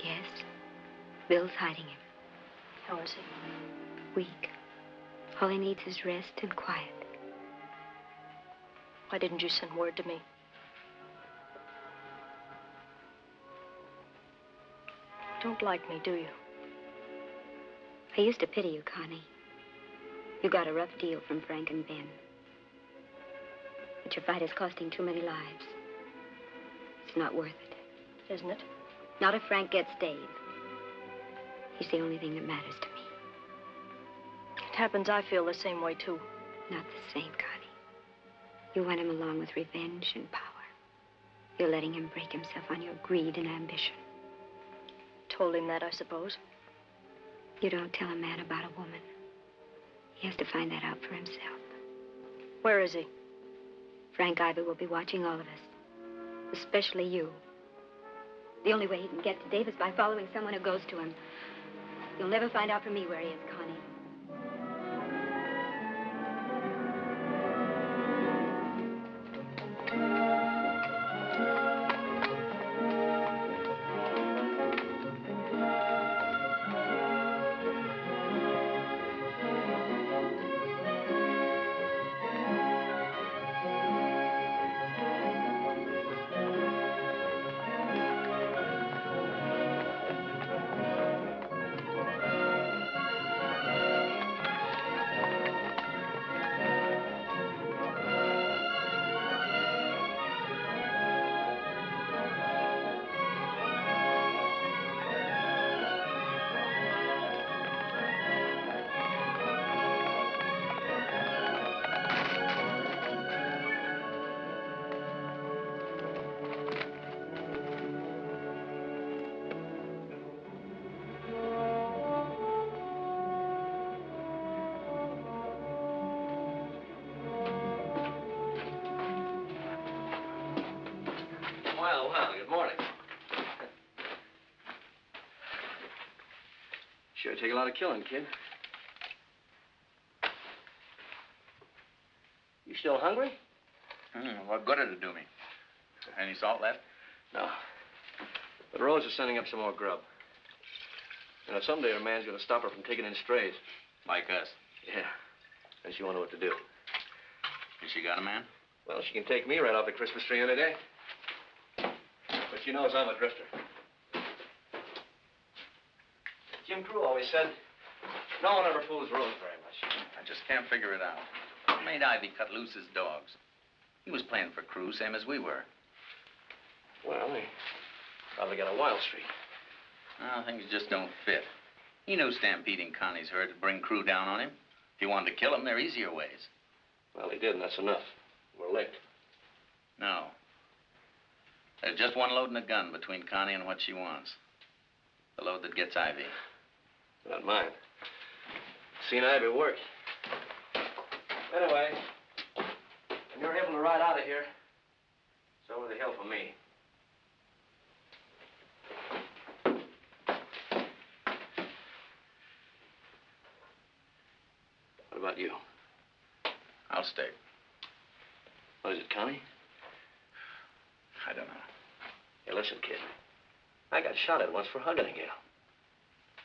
Yes. Bill's hiding him. How is he? Weak. All he needs is rest and quiet. Why didn't you send word to me? You don't like me, do you? I used to pity you, Connie. You got a rough deal from Frank and Ben. But your fight is costing too many lives. It's not worth it. Isn't it? Not if Frank gets Dave. He's the only thing that matters to me. It happens I feel the same way, too. Not the same, Connie. You want him along with revenge and power. You're letting him break himself on your greed and ambition. Told him that, I suppose. You don't tell a man about a woman. He has to find that out for himself. Where is he? Frank Ivy will be watching all of us. Especially you. The only way he can get to Dave is by following someone who goes to him. You'll never find out from me where he is, Connie. Well, good morning. Sure take a lot of killing, kid. You still hungry? What good did it do me? Any salt left? No. But Rose is sending up some more grub. You know, someday a man's gonna stop her from taking in strays. Like us. Yeah. And she won't know what to do. Has she got a man? Well, she can take me right off the Christmas tree any day. But she knows I'm a drifter. Jim Crew always said, no one ever fools Rose very much. I just can't figure it out. What made Ivy cut loose his dogs? He was playing for Crew, same as we were. Well, he probably got a wild streak. Well, things just don't fit. He knew stampeding Connie's herd would bring Crew down on him. If he wanted to kill him, there are easier ways. Well, he did, and that's enough. We're licked. No. There's just one load in the gun between Connie and what she wants. The load that gets Ivy. Not mine. Seen Ivy work. Anyway, when you're able to ride out of here, it's over the hill for me. What about you? I'll stay. What is it, Connie? I don't know. Hey, listen, kid. I got shot at once for hugging a gal.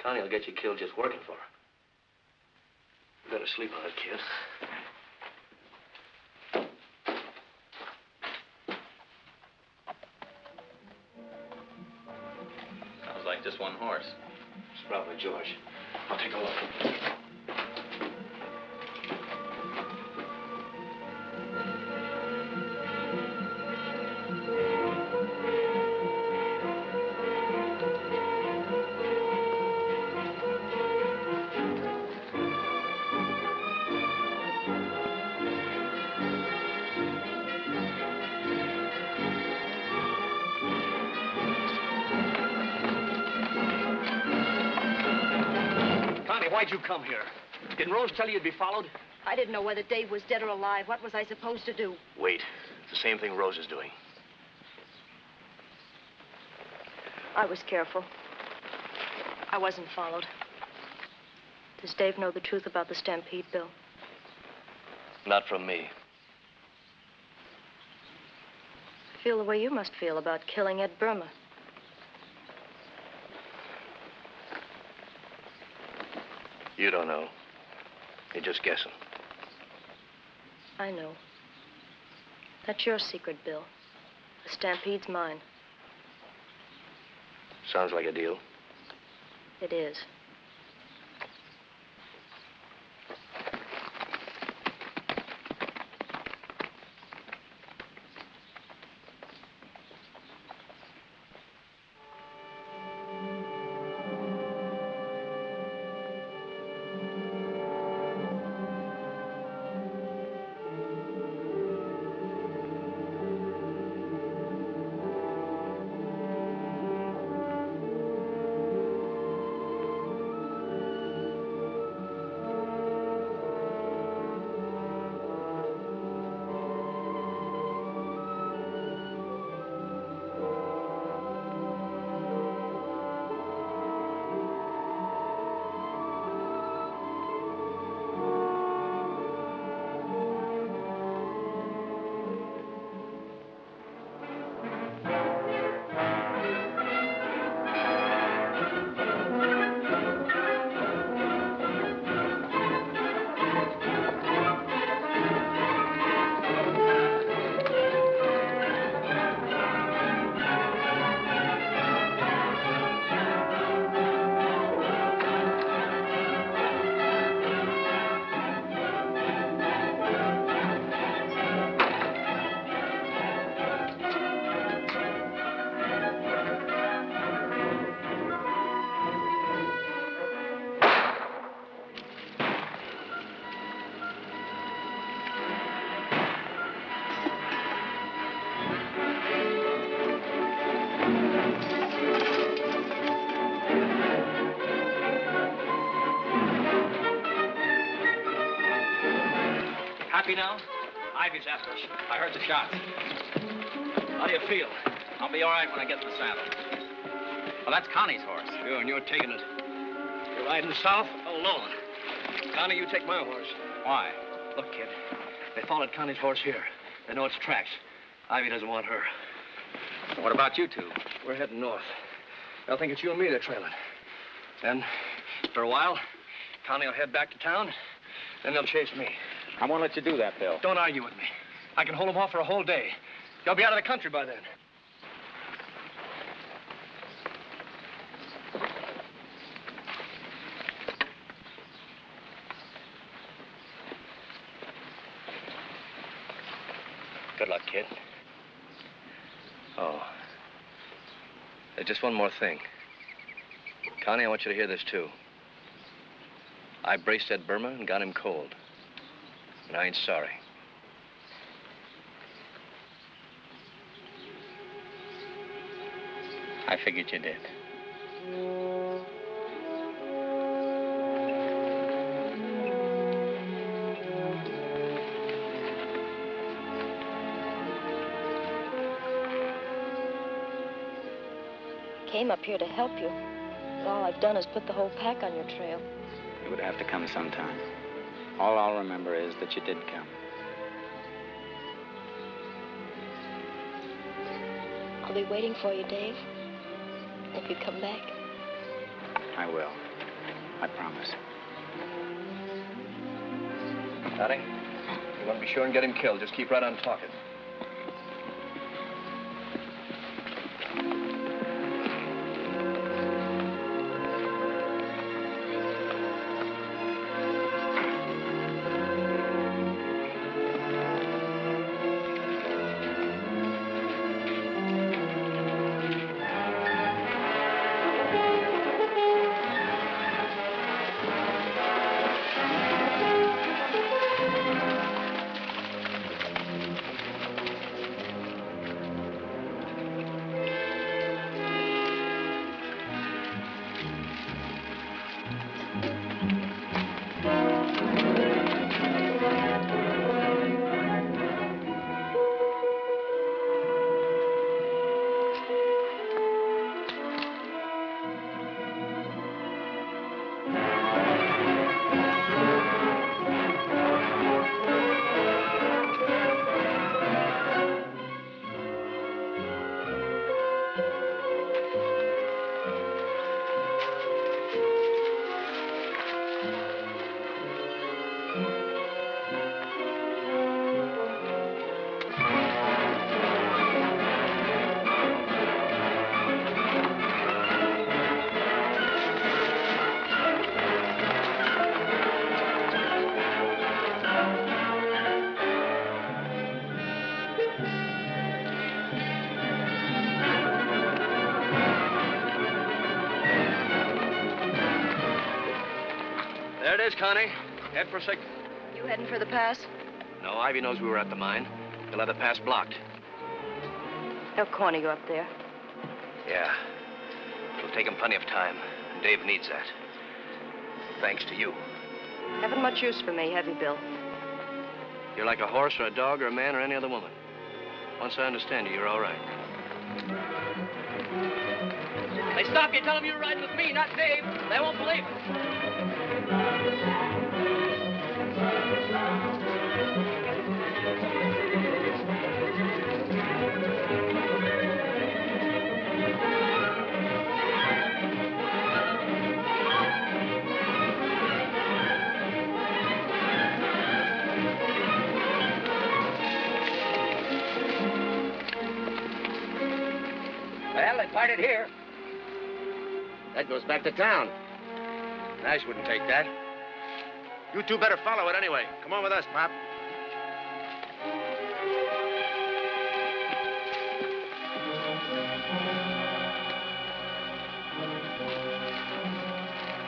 Connie will get you killed just working for her. You better sleep on it, kid. Sounds like just one horse. It's probably George. I'll take a look. Why'd you come here? Didn't Rose tell you you'd be followed? I didn't know whether Dave was dead or alive. What was I supposed to do? Wait. It's the same thing Rose is doing. I was careful. I wasn't followed. Does Dave know the truth about the stampede, Bill? Not from me. I feel the way you must feel about killing Ed Burma. You don't know. You're just guessing. I know. That's your secret, Bill. The stampede's mine. Sounds like a deal. It is. Happy now? Ivy's after us. I heard the shots. How do you feel? I'll be all right when I get to the saddle. Well, that's Connie's horse. Sure, and you're taking it. You're riding south alone. Connie, you take my horse. Why? Look, kid, they followed Connie's horse here. They know its tracks. Ivy doesn't want her. What about you two? We're heading north. They'll think it's you and me they're trailing. Then, for a while, Connie will head back to town. Then they'll chase me. I won't let you do that, Bill. Don't argue with me. I can hold them off for a whole day. They'll be out of the country by then. Good luck, kid. Oh. There's just one more thing. Connie, I want you to hear this, too. I braced Ed Burma and got him cold. And I ain't sorry. I figured you did. Came up here to help you. But all I've done is put the whole pack on your trail. You would have to come sometime. All I'll remember is that you did come. I'll be waiting for you, Dave. If you come back. I will. I promise. Connie, you want to be sure and get him killed. Just keep right on talking. is, Connie. Head for signal. You heading for the pass? No, Ivy knows we were at the mine. He'll have the pass blocked. He'll corner you up there. Yeah. It'll take him plenty of time. And Dave needs that. Thanks to you. Haven't much use for me, have you, Bill? You're like a horse or a dog or a man or any other woman. Once I understand you, you're all right. They stop you, tell them you're riding with me, not Dave. They won't believe it. Well, they parted here. That goes back to town. Nash wouldn't take that. You two better follow it anyway. Come on with us, Pop.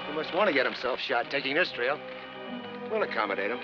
He must want to get himself shot taking this trail. We'll accommodate him.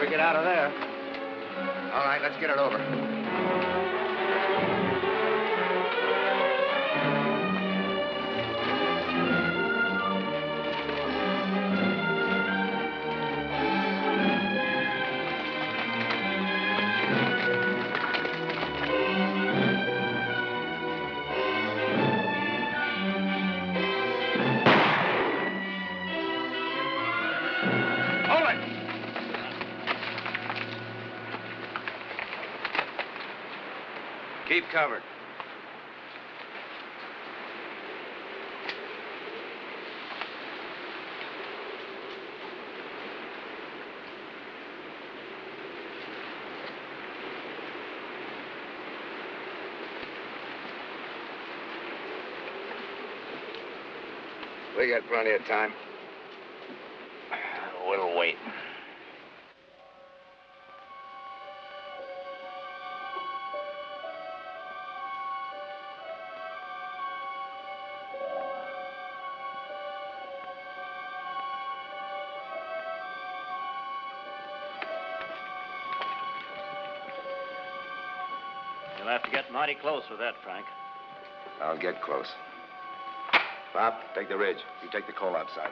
Get out of there. All right, let's get it over. Keep covered. We got plenty of time. We'll wait. You'll have to get mighty close with that, Frank. I'll get close. Pop, take the ridge. You take the coal outside.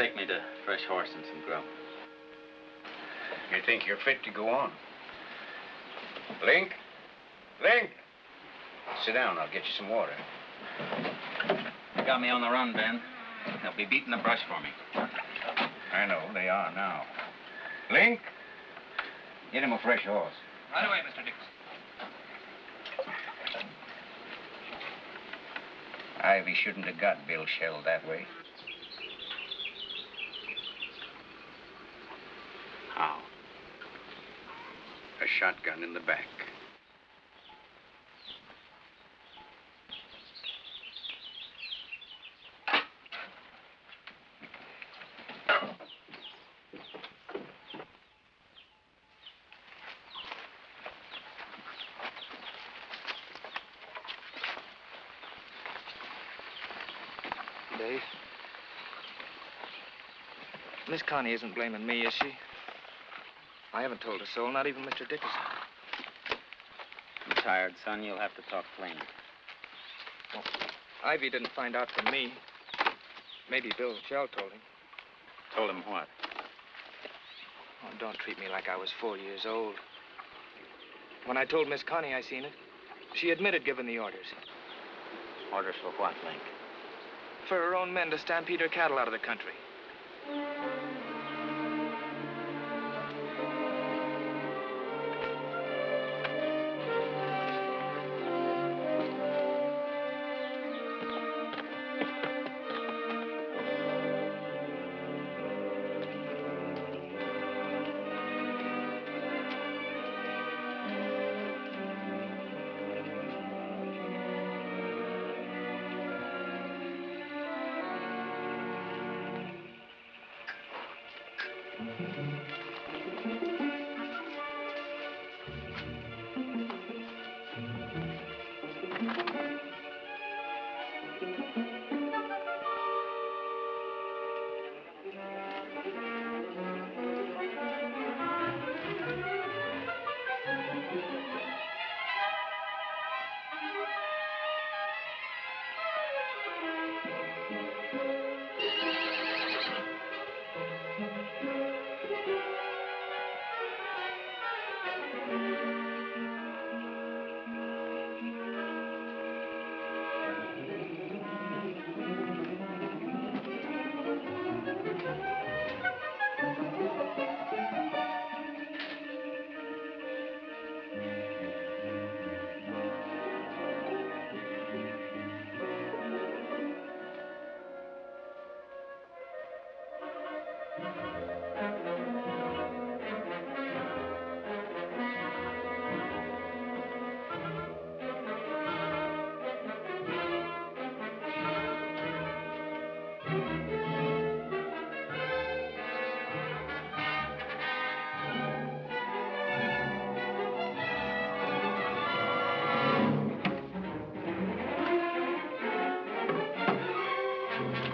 Take me to fresh horse and some grub. You think you're fit to go on? Link? Link! Sit down, I'll get you some water. They got me on the run, Ben. They'll be beating the brush for me. I know, they are now. Link? Get him a fresh horse. Right away, Mr. Dix. Ivy shouldn't have got Bill shelled that way. How? A shotgun in the back. Dave? Miss Connie isn't blaming me, is she? I haven't told a soul, not even Mr. Dickerson. I'm tired, son. You'll have to talk plain. Well, Ivy didn't find out from me. Maybe Bill Shell told him. Told him what? Oh, don't treat me like I was 4 years old. When I told Miss Connie I seen it, she admitted giving the orders. Orders for what, Link? For her own men to stampede her cattle out of the country.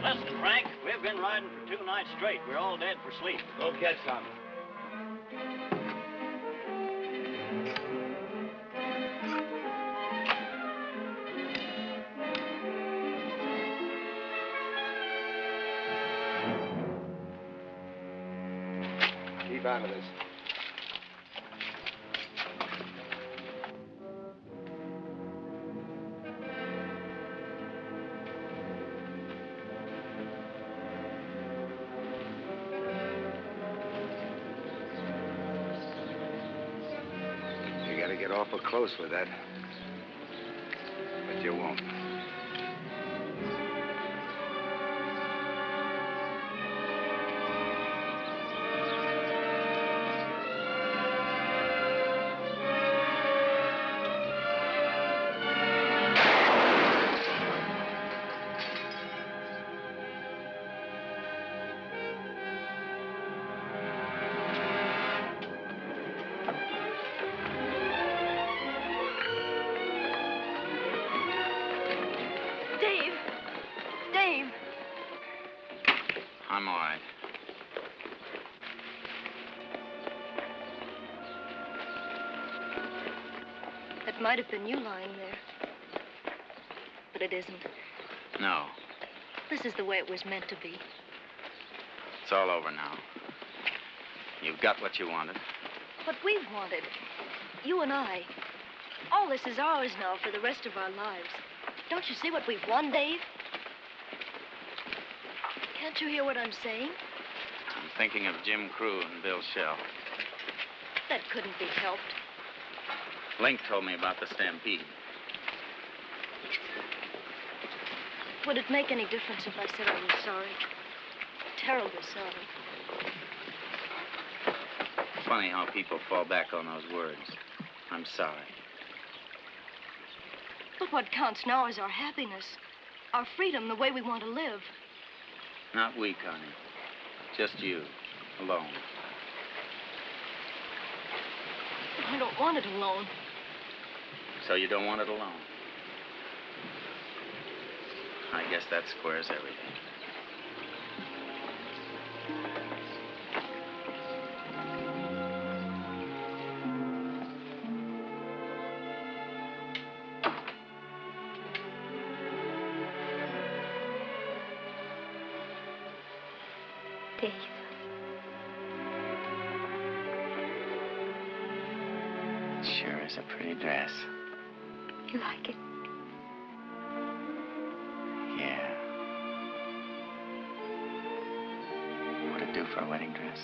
Listen, Frank, we've been riding for 2 nights straight. We're all dead for sleep. Go get some. Keep out of this. You gotta get awful close with that. But you won't. Dave! Dave! I'm all right. It might have been you lying there. But it isn't. No. This is the way it was meant to be. It's all over now. You've got what you wanted. What we've wanted. You and I. All this is ours now for the rest of our lives. Don't you see what we've won, Dave? Can't you hear what I'm saying? I'm thinking of Jim Crew and Bill Shell. That couldn't be helped. Link told me about the stampede. Would it make any difference if I said I was sorry? Terribly sorry. Funny how people fall back on those words. I'm sorry. But what counts now is our happiness, our freedom, the way we want to live. Not we, Connie. Just you, alone. I don't want it alone. So you don't want it alone? I guess that squares everything. Dave. Sure is a pretty dress. You like it? Yeah. Would it do for a wedding dress?